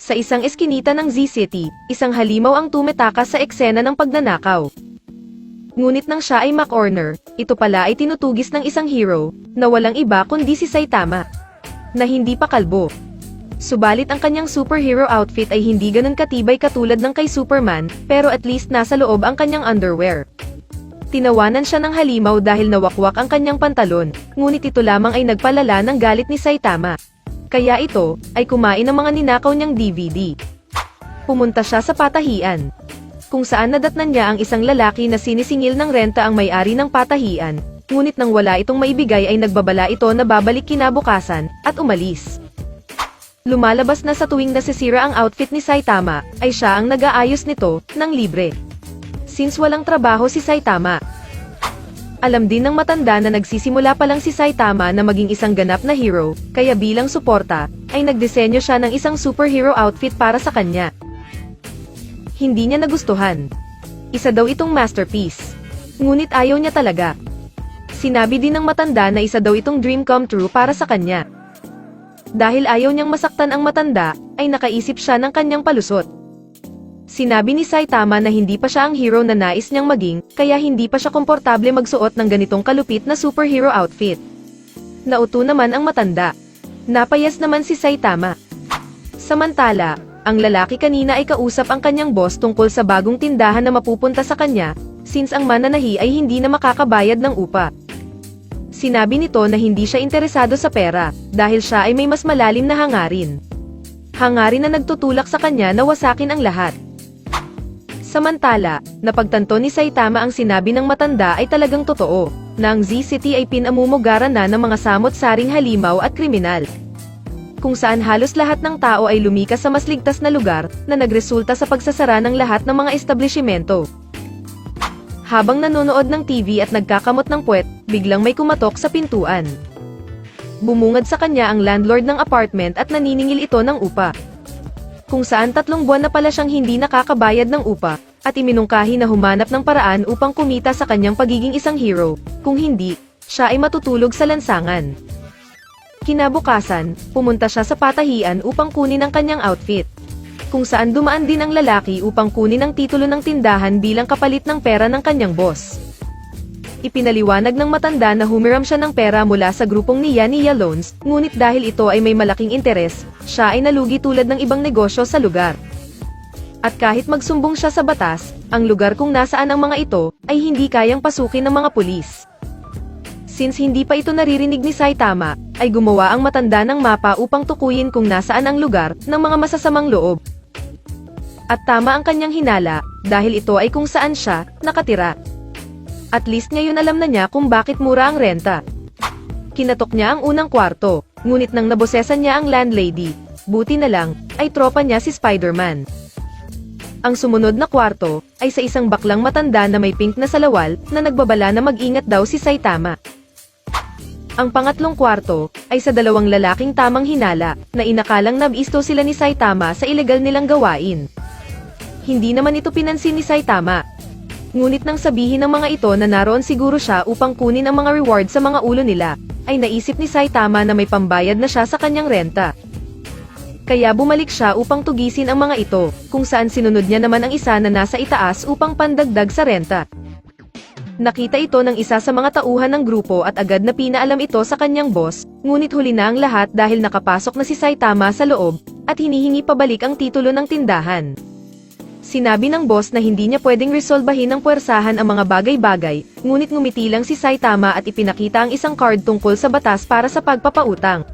Sa isang eskinita ng Z-City, isang halimaw ang tumetakas sa eksena ng pagnanakaw. Ngunit nang siya ay makorner, ito pala ay tinutugis ng isang hero, na walang iba kundi si Saitama, na hindi pa kalbo. Subalit ang kanyang superhero outfit ay hindi ganun katibay katulad ng kay Superman, pero at least nasa loob ang kanyang underwear. Tinawanan siya ng halimaw dahil nawakwak ang kanyang pantalon, ngunit ito lamang ay nagpalala ng galit ni Saitama. Kaya ito, ay kumain ng mga ninakaw niyang DVD. Pumunta siya sa patahian, kung saan nadatnan niya ang isang lalaki na sinisingil ng renta ang may-ari ng patahian, ngunit nang wala itong maibigay ay nagbabala ito na babalik kinabukasan, at umalis. Lumalabas na sa tuwing nasisira ang outfit ni Saitama, ay siya ang nag-aayos nito, ng libre. Since walang trabaho si Saitama, alam din ng matanda na nagsisimula pa lang si Saitama na maging isang ganap na hero, kaya bilang suporta, ay nagdisenyo siya ng isang superhero outfit para sa kanya. Hindi niya nagustuhan. Isa daw itong masterpiece. Ngunit ayaw niya talaga. Sinabi din ng matanda na isa daw itong dream come true para sa kanya. Dahil ayaw niyang masaktan ang matanda, ay nakaisip siya ng kanyang palusot. Sinabi ni Saitama na hindi pa siya ang hero na nais niyang maging, kaya hindi pa siya komportable magsuot ng ganitong kalupit na superhero outfit. Nauto naman ang matanda. Napayas naman si Saitama. Samantala, ang lalaki kanina ay kausap ang kanyang boss tungkol sa bagong tindahan na mapupunta sa kanya, since ang mananahi ay hindi na makakabayad ng upa. Sinabi nito na hindi siya interesado sa pera, dahil siya ay may mas malalim na hangarin. Hangarin na nagtutulak sa kanya na wasakin ang lahat. Samantala, napagtanto ni Saitama ang sinabi ng matanda ay talagang totoo, na ang Z-City ay pinamumugaran na ng mga samot-saring halimaw at kriminal. Kung saan halos lahat ng tao ay lumikas sa mas ligtas na lugar, na nagresulta sa pagsasara ng lahat ng mga establishmento. Habang nanonood ng TV at nagkakamot ng puwet, biglang may kumatok sa pintuan. Bumungad sa kanya ang landlord ng apartment at naniningil ito ng upa. Kung saan 3 buwan na pala siyang hindi nakakabayad ng upa, at iminungkahi na humanap ng paraan upang kumita sa kanyang pagiging isang hero, kung hindi, siya ay matutulog sa lansangan. Kinabukasan, pumunta siya sa patahian upang kunin ang kanyang outfit, kung saan dumaan din ang lalaki upang kunin ang titulo ng tindahan bilang kapalit ng pera ng kanyang boss. Ipinaliwanag ng matanda na humiram siya ng pera mula sa grupong ni Yaniya Loans, ngunit dahil ito ay may malaking interes, siya ay nalugi tulad ng ibang negosyo sa lugar. At kahit magsumbong siya sa batas, ang lugar kung nasaan ang mga ito, ay hindi kayang pasukin ng mga pulis. Since hindi pa ito naririnig ni Saitama, ay gumawa ang matanda ng mapa upang tukuyin kung nasaan ang lugar ng mga masasamang loob. At tama ang kanyang hinala, dahil ito ay kung saan siya nakatira. At least ngayon alam na niya kung bakit mura ang renta. Kinatok niya ang unang kwarto, ngunit nang nabosesan niya ang landlady, buti na lang, ay tropa niya si Spider-Man. Ang sumunod na kwarto, ay sa isang baklang matanda na may pink na salawal, na nagbabala na mag-ingat daw si Saitama. Ang pangatlong kwarto, ay sa 2 lalaking tamang hinala, na inakalang nabisto sila ni Saitama sa ilegal nilang gawain. Hindi naman ito pinansin ni Saitama. Ngunit nang sabihin ng mga ito na naroon siguro siya upang kunin ang mga reward sa mga ulo nila, ay naisip ni Saitama na may pambayad na siya sa kanyang renta. Kaya bumalik siya upang tugisin ang mga ito, kung saan sinunod niya naman ang isa na nasa itaas upang pandagdag sa renta. Nakita ito ng isa sa mga tauhan ng grupo at agad na pinaalam ito sa kanyang boss, ngunit huli na ang lahat dahil nakapasok na si Saitama sa loob, at hinihingi pabalik ang titulo ng tindahan. Sinabi ng boss na hindi niya pwedeng resolbahin ng puwersahan ang mga bagay-bagay, ngunit ngumiti lang si Saitama at ipinakita ang isang card tungkol sa batas para sa pagpapautang.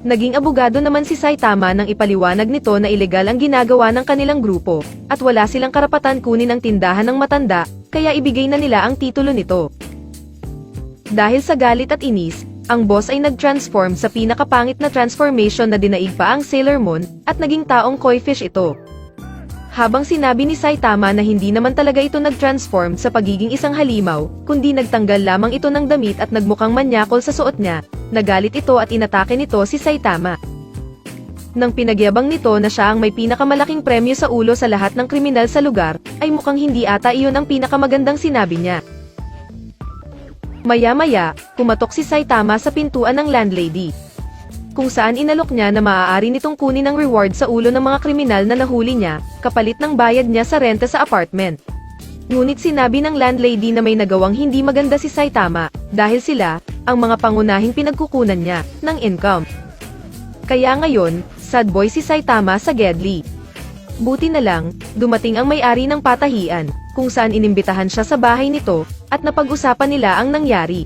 Naging abogado naman si Saitama nang ipaliwanag nito na ilegal ang ginagawa ng kanilang grupo, at wala silang karapatan kunin ang tindahan ng matanda, kaya ibigay na nila ang titulo nito. Dahil sa galit at inis, ang boss ay nag-transform sa pinakapangit na transformation na dinaig pa ang Sailor Moon, at naging taong koi fish ito. Habang sinabi ni Saitama na hindi naman talaga ito nag-transform sa pagiging isang halimaw, kundi nagtanggal lamang ito ng damit at nagmukhang manyakol sa suot niya, nagalit ito at inatake nito si Saitama. Nang pinagyabang nito na siya ang may pinakamalaking premyo sa ulo sa lahat ng kriminal sa lugar, ay mukhang hindi ata iyon ang pinakamagandang sinabi niya. Maya-maya, kumatok si Saitama sa pintuan ng landlady. kung saan inalok niya na maaari nitong kunin ang reward sa ulo ng mga kriminal na nahuli niya, kapalit ng bayad niya sa renta sa apartment. Ngunit sinabi ng landlady na may nagawang hindi maganda si Saitama, dahil sila, ang mga pangunahing pinagkukunan niya, ng income. Kaya ngayon, sad boy si Saitama sa Gedli. Buti na lang, dumating ang may-ari ng patahian, kung saan inimbitahan siya sa bahay nito, at napag-usapan nila ang nangyari.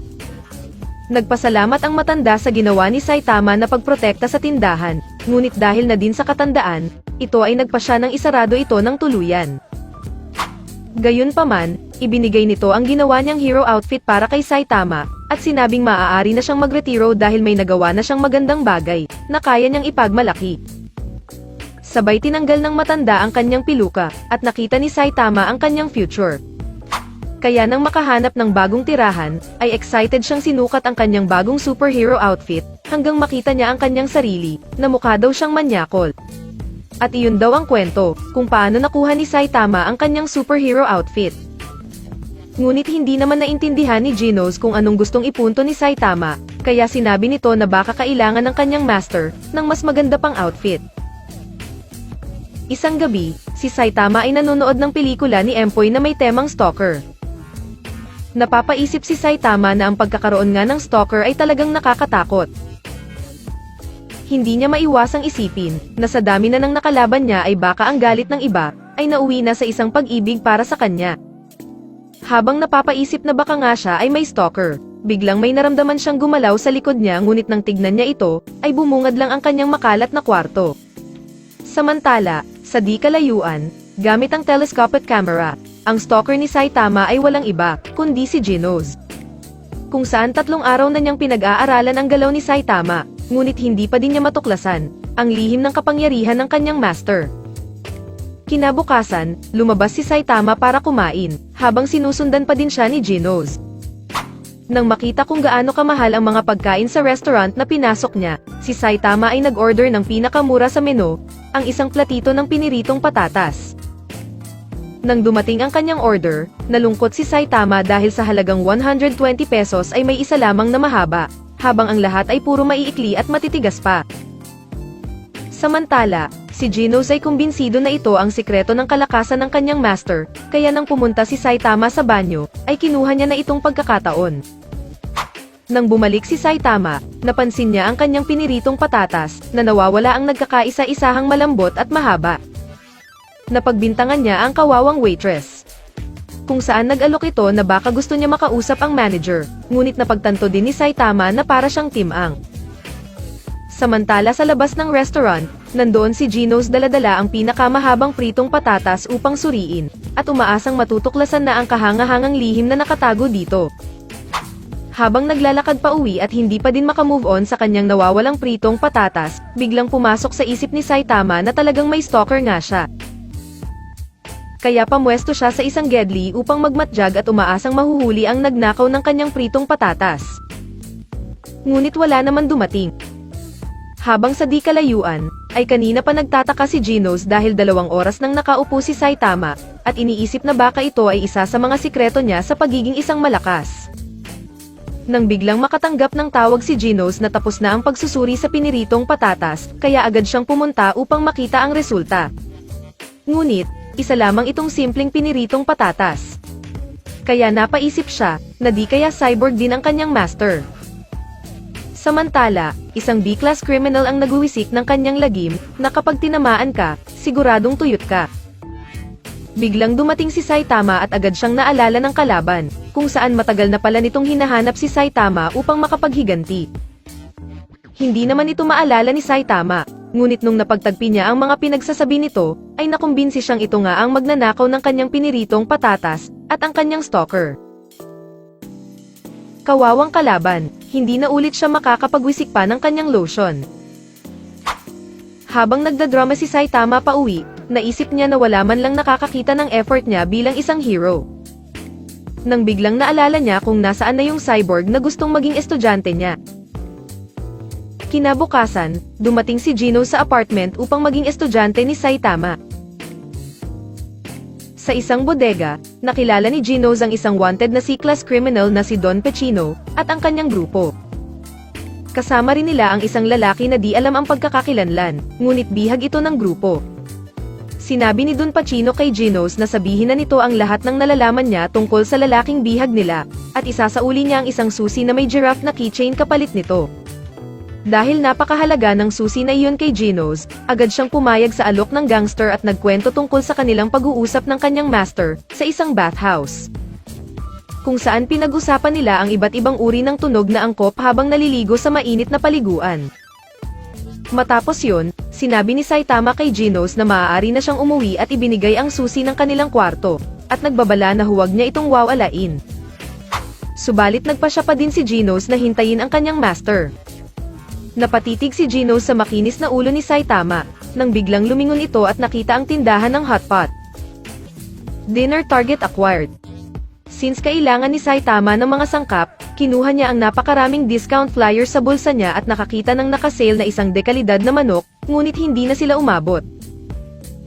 Nagpasalamat ang matanda sa ginawa ni Saitama na pagprotekta sa tindahan, ngunit dahil na din sa katandaan, ito ay nagpasya ng isarado ito ng tuluyan. Gayunpaman, ibinigay nito ang ginawa niyang hero outfit para kay Saitama, at sinabing maaari na siyang magretiro dahil may nagawa na siyang magandang bagay, na kaya niyang ipagmalaki. Sabay tinanggal ng matanda ang kanyang piluka, at nakita ni Saitama ang kanyang future. Kaya nang makahanap ng bagong tirahan, ay excited siyang sinukat ang kanyang bagong superhero outfit, hanggang makita niya ang kanyang sarili, na mukha daw siyang manyakol. At iyon daw ang kwento, kung paano nakuha ni Saitama ang kanyang superhero outfit. Ngunit hindi naman naintindihan ni Genos kung anong gustong ipunto ni Saitama, kaya sinabi nito na baka kailangan ng kanyang master, ng mas maganda pang outfit. Isang gabi, si Saitama ay nanonood ng pelikula ni Empoy na may temang stalker. Napapaisip si Saitama na ang pagkakaroon nga ng stalker ay talagang nakakatakot. Hindi niya maiwasang isipin, na sa dami na ng nakalaban niya ay baka ang galit ng iba, ay nauwi na sa isang pag-ibig para sa kanya. Habang napapaisip na baka nga siya ay may stalker, biglang may naramdaman siyang gumalaw sa likod niya ngunit nang tignan niya ito, ay bumungad lang ang kanyang makalat na kwarto. Samantala, sa di kalayuan, gamit ang telescopic camera, ang stalker ni Saitama ay walang iba, kundi si Genos. Kung saan 3 araw na niyang pinag-aaralan ang galaw ni Saitama, ngunit hindi pa din niya matuklasan ang lihim ng kapangyarihan ng kanyang master. Kinabukasan, lumabas si Saitama para kumain, habang sinusundan pa din siya ni Genos. Nang makita kung gaano kamahal ang mga pagkain sa restaurant na pinasok niya, si Saitama ay nag-order ng pinakamura sa menu, ang isang platito ng piniritong patatas. Nang dumating ang kanyang order, nalungkot si Saitama dahil sa halagang 120 pesos ay may isa lamang na mahaba, habang ang lahat ay puro maiikli at matitigas pa. Samantala, si Genos ay kumbinsido na ito ang sikreto ng kalakasan ng kanyang master, kaya nang pumunta si Saitama sa banyo, ay kinuha niya na itong pagkakataon. Nang bumalik si Saitama, napansin niya ang kanyang piniritong patatas, na nawawala ang nagkakaisa-isahang malambot at mahaba. Napagbintangan niya ang kawawang waitress, kung saan nag-alok ito na baka gusto niya makausap ang manager, ngunit napagtanto din ni Saitama na para siyang timang. Samantala sa labas ng restaurant, nandoon si Genos dala-dala ang pinakamahabang pritong patatas upang suriin, at umaasang matutuklasan na ang kahangahangang lihim na nakatago dito. Habang naglalakad pa uwi at hindi pa din makamove on sa kanyang nawawalang pritong patatas, biglang pumasok sa isip ni Saitama na talagang may stalker nga siya. Kaya pamwesto siya sa isang gedli upang magmatjag at umaasang mahuhuli ang nagnakaw ng kanyang pritong patatas. Ngunit wala naman dumating. Habang sa di kalayuan, ay kanina pa nagtataka si Genos dahil 2 oras nang nakaupo si Saitama, at iniisip na baka ito ay isa sa mga sikreto niya sa pagiging isang malakas. Nang biglang makatanggap ng tawag si Genos na tapos na ang pagsusuri sa piniritong patatas, kaya agad siyang pumunta upang makita ang resulta. Ngunit, isa lamang itong simpleng piniritong patatas. Kaya napaisip siya, na di kaya cyborg din ang kanyang master. Samantala, isang B-class criminal ang nagwiwisik ng kanyang lagim, na kapag tinamaan ka, siguradong tuyot ka. Biglang dumating si Saitama at agad siyang naalala ng kalaban, kung saan matagal na pala nitong hinahanap si Saitama upang makapaghiganti. Hindi naman ito maalala ni Saitama, ngunit nung napagtagpi niya ang mga pinagsasabi nito, ay nakumbinsi siyang ito nga ang magnanakaw ng kanyang piniritong patatas, at ang kanyang stalker. Kawawang kalaban, hindi na ulit siya makakapagwisik pa ng kanyang lotion. Habang nagdadrama si Saitama pa uwi, naisip niya na wala man lang nakakakita ng effort niya bilang isang hero. Nang biglang naalala niya kung nasaan na yung cyborg na gustong maging estudyante niya. Kinabukasan, dumating si Genos sa apartment upang maging estudyante ni Saitama. Sa isang bodega, nakilala ni Genos ang isang wanted na C-class criminal na si Don Pechino, at ang kanyang grupo. Kasama rin nila ang isang lalaki na di alam ang pagkakakilanlan, ngunit bihag ito ng grupo. Sinabi ni Don Pacino kay Genos na sabihin na nito ang lahat ng nalalaman niya tungkol sa lalaking bihag nila, at isasauli niya ang isang susi na may giraffe na keychain kapalit nito. Dahil napakahalaga ng susi na iyon kay Genos, agad siyang pumayag sa alok ng gangster at nagkwento tungkol sa kanilang pag-uusap ng kanyang master, sa isang bathhouse. Kung saan pinag-usapan nila ang iba't ibang uri ng tunog na angkop habang naliligo sa mainit na paliguan. Matapos yun, sinabi ni Saitama kay Genos na maaari na siyang umuwi at ibinigay ang susi ng kanilang kwarto, at nagbabala na huwag niya itong wawalain. Subalit nagpasya pa din si Genos na hintayin ang kanyang master. Napatitig si Genos sa makinis na ulo ni Saitama, nang biglang lumingon ito at nakita ang tindahan ng hotpot. Dinner target acquired. Since kailangan ni Saitama ng mga sangkap, kinuha niya ang napakaraming discount flyer sa bulsa niya at nakakita ng nakasale na isang dekalidad na manok, ngunit hindi na sila umabot.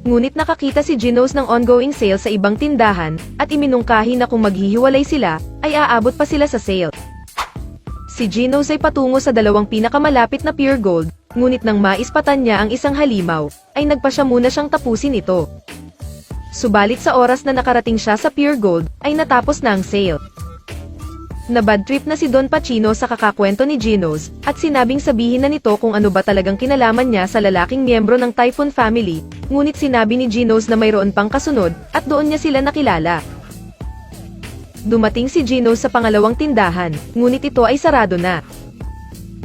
Ngunit nakakita si Genos ng ongoing sale sa ibang tindahan, at iminungkahi na kung maghihiwalay sila, ay aabot pa sila sa sale. Si Genos ay patungo sa dalawang pinakamalapit na pure gold, ngunit nang maispatan niya ang isang halimaw, ay nagpa siya muna siyang tapusin ito. Subalit sa oras na nakarating siya sa pure gold, ay natapos na ang sale. Nabad trip na si Don Pacino sa kakakwento ni Genos, at sinabing sabihin na nito kung ano ba talagang kinalaman niya sa lalaking miyembro ng Typhoon family, ngunit sinabi ni Genos na mayroon pang kasunod, at doon niya sila nakilala. Dumating si Genos sa pangalawang tindahan, ngunit ito ay sarado na.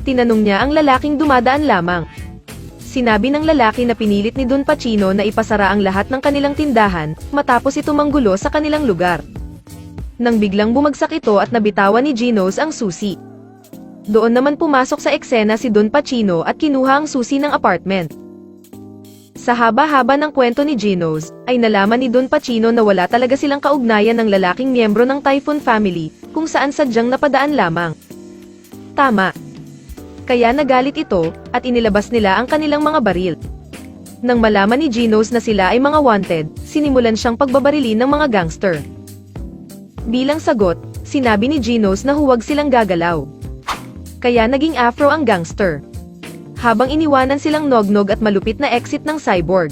Tinanong niya ang lalaking dumadaan lamang. Sinabi ng lalaki na pinilit ni Don Pacino na ipasara ang lahat ng kanilang tindahan, matapos ito manggulo sa kanilang lugar. Nang biglang bumagsak ito at nabitawan ni Genos ang susi. Doon naman pumasok sa eksena si Don Pacino at kinuha ang susi ng apartment. Sa haba-haba ng kwento ni Genos, ay nalaman ni Don Pacino na wala talaga silang kaugnayan ng lalaking miyembro ng Typhoon family, kung saan sadyang napadaan lamang. Tama. Kaya nagalit ito, at inilabas nila ang kanilang mga baril. Nang malaman ni Genos na sila ay mga wanted, sinimulan siyang pagbabarilin ng mga gangster. Bilang sagot, sinabi ni Genos na huwag silang gagalaw. Kaya naging afro ang gangster. Habang iniwanan silang nognog at malupit na exit ng cyborg.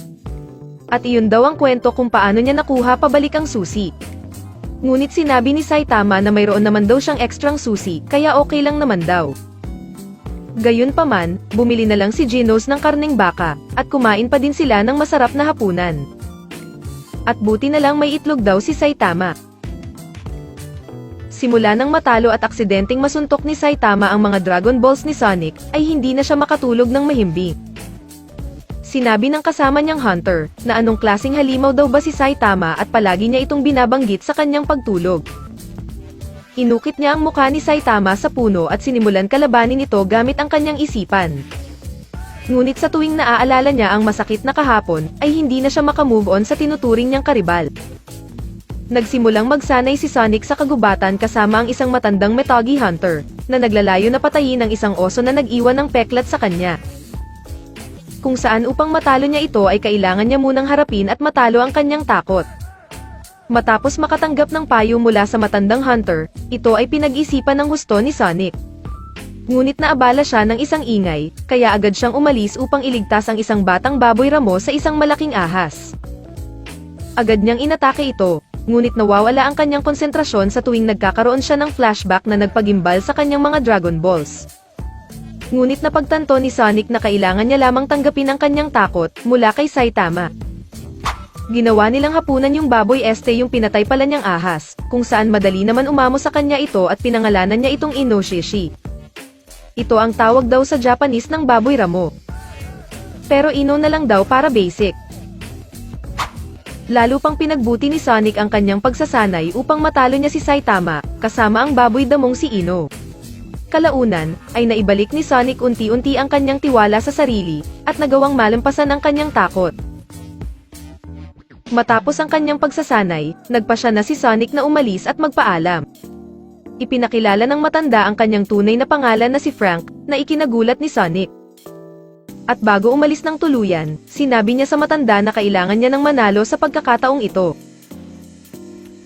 At iyon daw ang kwento kung paano niya nakuha pabalik ang susi. Ngunit sinabi ni Saitama na mayroon naman daw siyang ekstrang susi, kaya okay lang naman daw. Gayunpaman, bumili na lang si Genos ng karneng baka, at kumain pa din sila ng masarap na hapunan. At buti na lang may itlog daw si Saitama. Simula nang matalo at aksidenteng masuntok ni Saitama ang mga Dragon Balls ni Sonic, ay hindi na siya makatulog ng mahimbing. Sinabi ng kasama niyang Hunter, na anong klaseng halimaw daw ba si Saitama at palagi niya itong binabanggit sa kanyang pagtulog. Inukit niya ang mukha ni Saitama sa puno at sinimulan kalabanin ito gamit ang kanyang isipan. Ngunit sa tuwing naaalala niya ang masakit na kahapon, ay hindi na siya makamove on sa tinuturing niyang karibal. Nagsimulang magsanay si Sonic sa kagubatan kasama ang isang matandang Metagi Hunter, na naglalayo na patayin ang isang oso na nag-iwan ng peklat sa kanya. Kung saan upang matalo niya ito ay kailangan niya munang harapin at matalo ang kanyang takot. Matapos makatanggap ng payo mula sa matandang Hunter, ito ay pinag-isipan ng husto ni Sonic. Ngunit naabala siya ng isang ingay, kaya agad siyang umalis upang iligtas ang isang batang baboy ramo sa isang malaking ahas. Agad niyang inatake ito, ngunit nawawala ang kanyang konsentrasyon sa tuwing nagkakaroon siya ng flashback na nagpagimbal sa kanyang mga Dragon Balls. Ngunit napagtanto ni Sonic na kailangan niya lamang tanggapin ang kanyang takot mula kay Saitama. Ginawa nilang hapunan yung baboy yung pinatay pala niyang ahas, kung saan madali naman umamo sa kanya ito at pinangalanan niya itong Inoshishi. Ito ang tawag daw sa Japanese ng baboy ramo. Pero Ino na lang daw para basic. Lalo pang pinagbuti ni Sonic ang kanyang pagsasanay upang matalo niya si Saitama, kasama ang baboy damong si Ino. Kalaunan, ay naibalik ni Sonic unti-unti ang kanyang tiwala sa sarili, at nagawang malampasan ang kanyang takot. Matapos ang kanyang pagsasanay, nagpasya na si Sonic na umalis at magpaalam. Ipinakilala ng matanda ang kanyang tunay na pangalan na si Frank, na ikinagulat ni Sonic. At bago umalis ng tuluyan, sinabi niya sa matanda na kailangan niya ng manalo sa pagkakataong ito.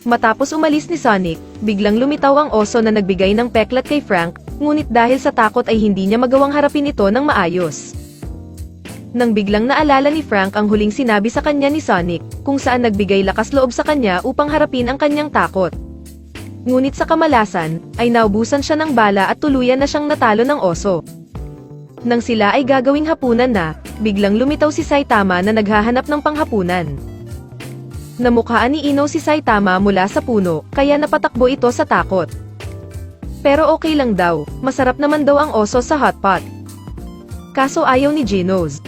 Matapos umalis ni Sonic, biglang lumitaw ang oso na nagbigay ng peklat kay Frank, ngunit dahil sa takot ay hindi niya magawang harapin ito ng maayos. Nang biglang naalala ni Frank ang huling sinabi sa kanya ni Sonic, kung saan nagbigay lakas loob sa kanya upang harapin ang kanyang takot. Ngunit sa kamalasan, ay naubusan siya ng bala at tuluyan na siyang natalo ng oso. Nang sila ay gagawing hapunan na, biglang lumitaw si Saitama na naghahanap ng panghapunan. Namukhaan ni Ino si Saitama mula sa puno, kaya napatakbo ito sa takot. Pero okay lang daw, masarap naman daw ang oso sa hotpot. Kaso ayaw ni Genos.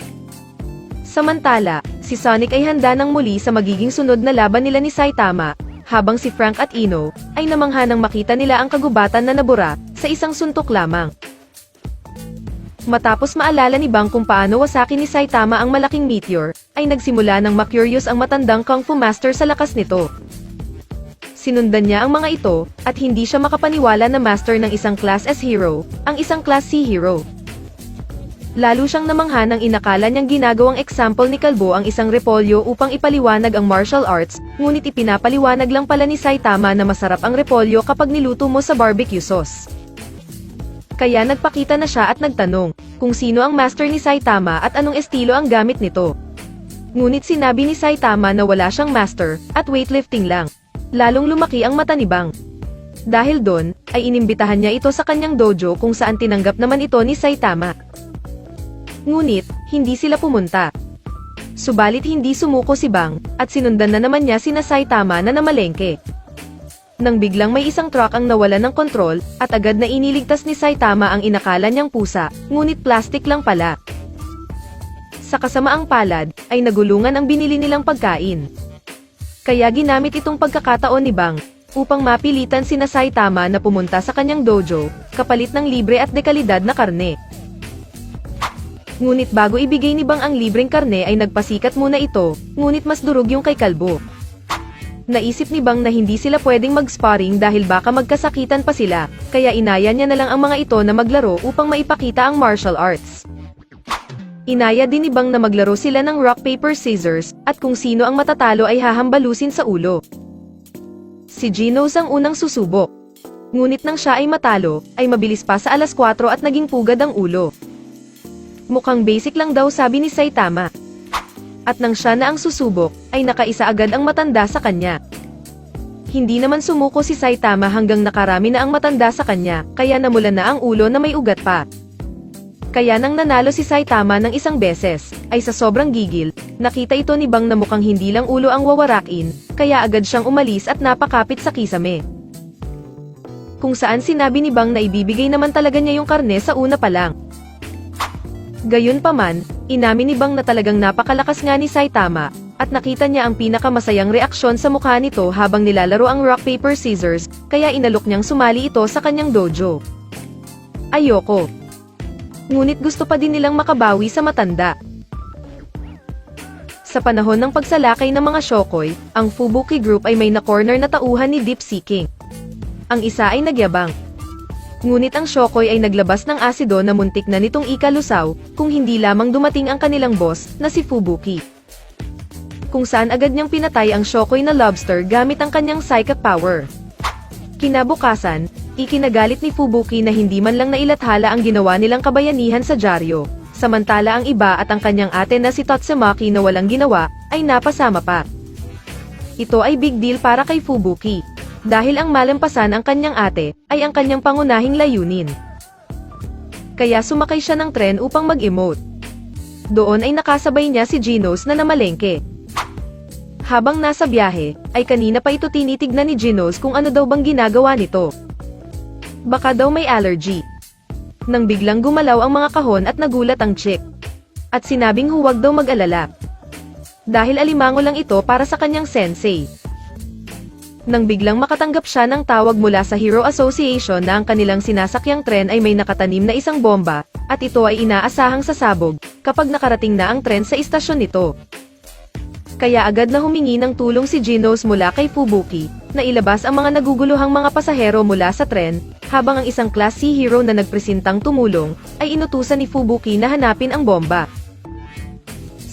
Samantala, si Sonic ay handa nang muli sa magiging sunod na laban nila ni Saitama, habang si Frank at Ino ay namangha nang makita nila ang kagubatan na nabura sa isang suntok lamang. Matapos maalala ni Bang kung paano wasakin ni Saitama ang malaking meteor, ay nagsimula ng ma-curious ang matandang Kung Fu Master sa lakas nito. Sinundan niya ang mga ito, at hindi siya makapaniwala na master ng isang Class S hero, ang isang Class C hero. Lalo siyang namangha nang inakala niyang ginagawang example ni Kalbo ang isang repolyo upang ipaliwanag ang martial arts, ngunit ipinapaliwanag lang pala ni Saitama na masarap ang repolyo kapag niluto mo sa barbecue sauce. Kaya nagpakita na siya at nagtanong, kung sino ang master ni Saitama at anong estilo ang gamit nito. Ngunit sinabi ni Saitama na wala siyang master, at weightlifting lang. Lalong lumaki ang mata ni Bang. Dahil doon, ay inimbitahan niya ito sa kanyang dojo kung saan tinanggap naman ito ni Saitama. Ngunit, hindi sila pumunta. Subalit hindi sumuko si Bang, at sinundan na naman niya sina Saitama na namalengke. Nang biglang may isang truck ang nawalan ng kontrol, at agad na iniligtas ni Saitama ang inakala niyang pusa, ngunit plastic lang pala. Sa kasamaang palad, ay nagulungan ang binili nilang pagkain. Kaya ginamit itong pagkakataon ni Bang, upang mapilitan sina Saitama na pumunta sa kanyang dojo, kapalit ng libre at dekalidad na karne. Ngunit bago ibigay ni Bang ang libreng karne ay nagpasikat muna ito, ngunit mas durog yung kay Kalbo. Naisip ni Bang na hindi sila pwedeng mag-sparring dahil baka magkasakitan pa sila, kaya inaya niya na lang ang mga ito na maglaro upang maipakita ang martial arts. Inaya din ni Bang na maglaro sila ng rock paper scissors, at kung sino ang matatalo ay hahambalusin sa ulo. Si Genos ang unang susubok. Ngunit nang siya ay matalo, ay mabilis pa sa 4:00 at naging pugad ang ulo. Mukhang basic lang daw sabi ni Saitama. At nang siya na ang susubok, ay nakaisa agad ang matanda sa kanya. Hindi naman sumuko si Saitama hanggang nakarami na ang matanda sa kanya, kaya namulan na ang ulo na may ugat pa. Kaya nang nanalo si Saitama ng isang beses, ay sa sobrang gigil, nakita ito ni Bang na mukhang hindi lang ulo ang wawarakin, kaya agad siyang umalis at napakapit sa kisame. Kung saan sinabi ni Bang na ibibigay naman talaga niya yung karne sa una pa lang. Gayunpaman, inamin ni Bang na talagang napakalakas nga ni Saitama, at nakita niya ang pinakamasayang reaksyon sa mukha nito habang nilalaro ang rock paper scissors, kaya inalok niyang sumali ito sa kanyang dojo. Ayoko. Ngunit gusto pa din nilang makabawi sa matanda. Sa panahon ng pagsalakay ng mga Shokoy, ang Fubuki Group ay may na-corner na tauhan ni Deep Seeking. Ang isa ay nagyabang. Ngunit ang Shokoy ay naglabas ng asido na muntik na nitong ikalusaw, kung hindi lamang dumating ang kanilang boss, na si Fubuki. Kung saan agad niyang pinatay ang Shokoy na lobster gamit ang kanyang psychic power. Kinabukasan, ikinagalit ni Fubuki na hindi man lang nailathala ang ginawa nilang kabayanihan sa dyaryo, samantala ang iba at ang kanyang ate na si Tatsumaki na walang ginawa, ay napasama pa. Ito ay big deal para kay Fubuki. Dahil ang malampasan ang kanyang ate, ay ang kanyang pangunahing layunin. Kaya sumakay siya ng tren upang mag-emote. Doon ay nakasabay niya si Genos na namalengke. Habang nasa biyahe, ay kanina pa ito tinitignan ni Genos kung ano daw bang ginagawa nito. Baka daw may allergy. Nang biglang gumalaw ang mga kahon at nagulat ang chick. At sinabing huwag daw mag-alala. Dahil alimango lang ito para sa kanyang sensei. Nang biglang makatanggap siya ng tawag mula sa Hero Association na ang kanilang sinasakyang tren ay may nakatanim na isang bomba, at ito ay inaasahang sasabog, kapag nakarating na ang tren sa istasyon nito. Kaya agad na humingi ng tulong si Genos mula kay Fubuki, na ilabas ang mga naguguluhang mga pasahero mula sa tren, habang ang isang Class C hero na nagpresintang tumulong, ay inutusan ni Fubuki na hanapin ang bomba.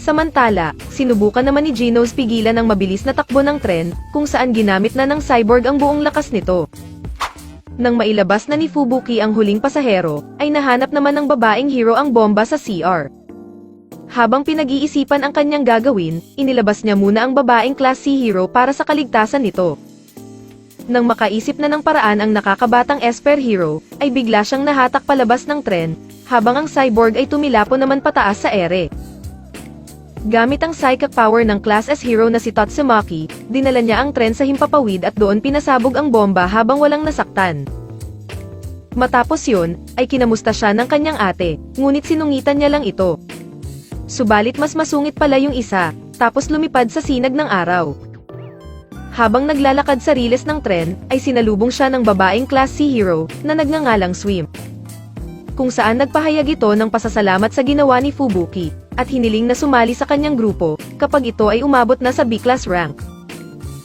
Samantala, sinubukan naman ni Genos pigilan ang mabilis na takbo ng tren, kung saan ginamit na ng cyborg ang buong lakas nito. Nang mailabas na ni Fubuki ang huling pasahero, ay nahanap naman ng babaeng hero ang bomba sa CR. Habang pinag-iisipan ang kanyang gagawin, inilabas niya muna ang babaeng Class C hero para sa kaligtasan nito. Nang makaisip na ng paraan ang nakakabatang Esper hero, ay bigla siyang nahatak palabas ng tren, habang ang cyborg ay tumilapo naman pataas sa ere. Gamit ang psychic power ng Class S hero na si Tatsumaki, dinala niya ang tren sa himpapawid at doon pinasabog ang bomba habang walang nasaktan. Matapos yun, ay kinamusta siya ng kanyang ate, ngunit sinungitan niya lang ito. Subalit mas masungit pala yung isa, tapos lumipad sa sinag ng araw. Habang naglalakad sa riles ng tren, ay sinalubong siya ng babaeng Class C hero, na nagngangalang Swim. Kung saan nagpahayag ito ng pasasalamat sa ginawa ni Fubuki, at hiniling na sumali sa kanyang grupo, kapag ito ay umabot na sa B-class rank.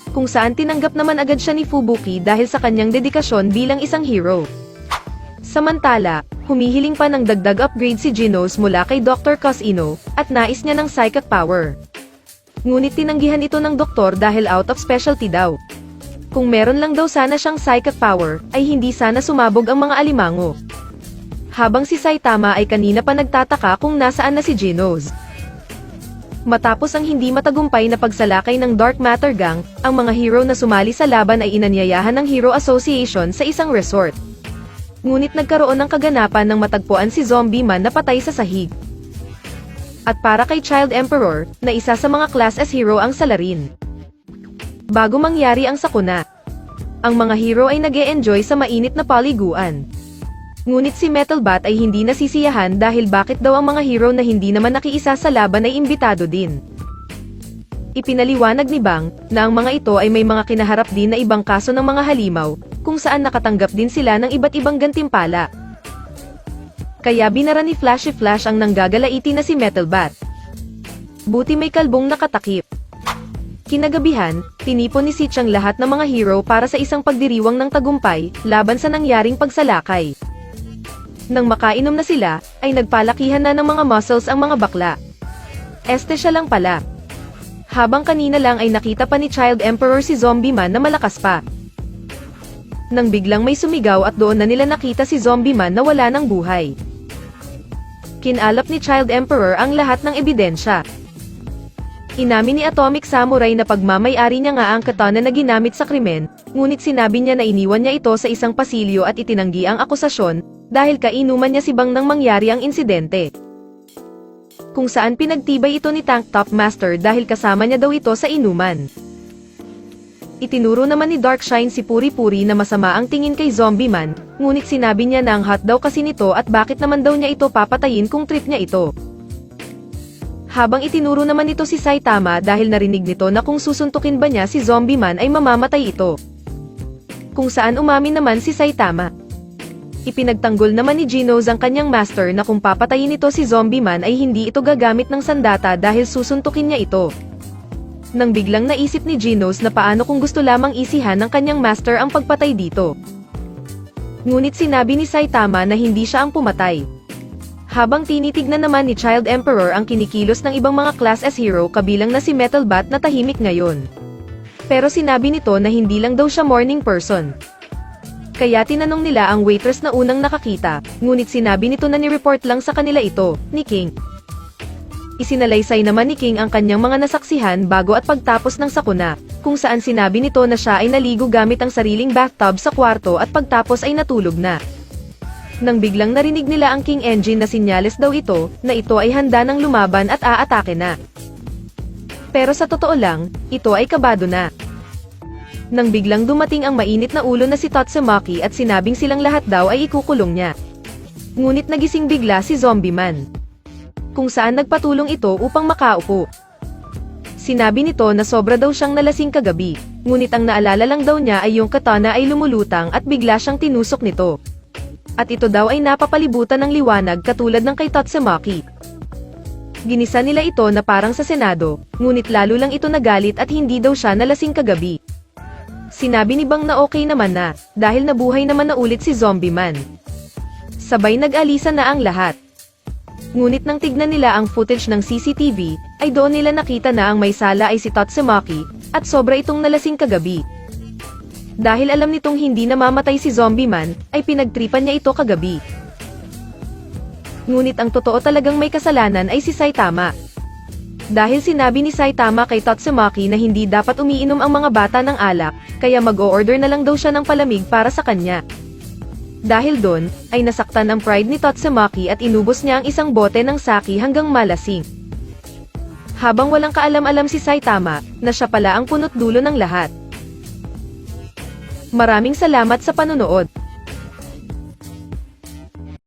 Kung saan tinanggap naman agad siya ni Fubuki dahil sa kanyang dedikasyon bilang isang hero. Samantala, humihiling pa ng dagdag upgrade si Genos mula kay Dr. Cosino, at nais niya ng psychic power. Ngunit tinanggihan ito ng doktor dahil out of specialty daw. Kung meron lang daw sana siyang psychic power, ay hindi sana sumabog ang mga alimango. Habang si Saitama ay kanina pa nagtataka kung nasaan na si Genos. Matapos ang hindi matagumpay na pagsalakay ng Dark Matter Gang, ang mga hero na sumali sa laban ay inanyayahan ng Hero Association sa isang resort. Ngunit nagkaroon ng kaganapan nang matagpuan si Zombie Man na patay sa sahig. At para kay Child Emperor, na isa sa mga Class S hero ang salarin. Bago mangyari ang sakuna, ang mga hero ay nag-e-enjoy sa mainit na paliguan. Ngunit si Metal Bat ay hindi nasisiyahan dahil bakit daw ang mga hero na hindi naman nakiisa sa laban ay imbitado din. Ipinaliwanag ni Bang, na ang mga ito ay may mga kinaharap din na ibang kaso ng mga halimaw, kung saan nakatanggap din sila ng iba't ibang gantimpala. Kaya binara ni Flashy Flash ang nanggagalaiti na si Metal Bat. Buti may kalbong nakatakip. Kinagabihan, tinipon ni Sitch ang lahat ng mga hero para sa isang pagdiriwang ng tagumpay, laban sa nangyaring pagsalakay. Nang makainom na sila, ay nagpalakihan na ng mga muscles ang mga bakla. Este siya lang pala. Habang kanina lang ay nakita pa ni Child Emperor si Zombie Man na malakas pa. Nang biglang may sumigaw at doon na nila nakita si Zombie Man na wala ng buhay. Kinalap ni Child Emperor ang lahat ng ebidensya. Inamin ni Atomic Samurai na pagmamay-ari niya nga ang katana na ginamit sa krimen, ngunit sinabi niya na iniwan niya ito sa isang pasilyo at itinanggi ang akusasyon, dahil kainuman niya si Bang nang mangyari ang insidente. Kung saan pinagtibay ito ni Tank Top Master dahil kasama niya daw ito sa inuman. Itinuro naman ni Darkshine si Puri Puri na masama ang tingin kay Zombie Man, ngunit sinabi niya na ang hot daw kasi nito at bakit naman daw niya ito papatayin kung trip niya ito. Habang itinuro naman ito si Saitama dahil narinig nito na kung susuntukin ba niya si Zombie Man ay mamamatay ito. Kung saan umamin naman si Saitama. Ipinagtanggol naman ni Genos ang kanyang master na kung papatayin ito si Zombie Man ay hindi ito gagamit ng sandata dahil susuntukin niya ito. Nang biglang naisip ni Genos na paano kung gusto lamang isihan ng kanyang master ang pagpatay dito. Ngunit sinabi ni Saitama na hindi siya ang pumatay. Habang tinitignan naman ni Child Emperor ang kinikilos ng ibang mga Class S hero kabilang na si Metal Bat na tahimik ngayon. Pero sinabi nito na hindi lang daw siya morning person. Kaya tinanong nila ang waitress na unang nakakita, ngunit sinabi nito na ni-report lang sa kanila ito, ni King. Isinalaysay naman ni King ang kanyang mga nasaksihan bago at pagtapos ng sakuna, kung saan sinabi nito na siya ay naligo gamit ang sariling bathtub sa kwarto at pagtapos ay natulog na. Nang biglang narinig nila ang King Engine na sinyales daw ito, na ito ay handa ng lumaban at aatake na. Pero sa totoo lang, ito ay kabado na. Nang biglang dumating ang mainit na ulo na si Tatsumaki at sinabing silang lahat daw ay ikukulong niya. Ngunit nagising bigla si Zombie Man. Kung saan nagpatulong ito upang makaupo. Sinabi nito na sobra daw siyang nalasing kagabi, ngunit ang naalala lang daw niya ay yung katana ay lumulutang at bigla siyang tinusok nito. At ito daw ay napapalibutan ng liwanag katulad ng kay Tatsumaki. Ginisa nila ito na parang sa Senado, ngunit lalo lang ito nagalit at hindi daw siya nalasing kagabi. Sinabi ni Bang na okay naman na, dahil nabuhay naman na ulit si Zombie Man. Sabay nag-alisa na ang lahat. Ngunit nang tignan nila ang footage ng CCTV, ay doon nila nakita na ang may sala ay si Tatsumaki, at sobra itong nalasing kagabi. Dahil alam nitong hindi namamatay si Zombie Man, ay pinagtripan niya ito kagabi. Ngunit ang totoo talagang may kasalanan ay si Saitama. Dahil sinabi ni Saitama kay Tatsumaki na hindi dapat umiinom ang mga bata ng alak, kaya mag-o-order na lang daw siya ng palamig para sa kanya. Dahil doon, ay nasaktan ang pride ni Tatsumaki at inubos niya ang isang bote ng sake hanggang malasing. Habang walang kaalam-alam si Saitama, na siya pala ang punot dulo ng lahat. Maraming salamat sa panonood.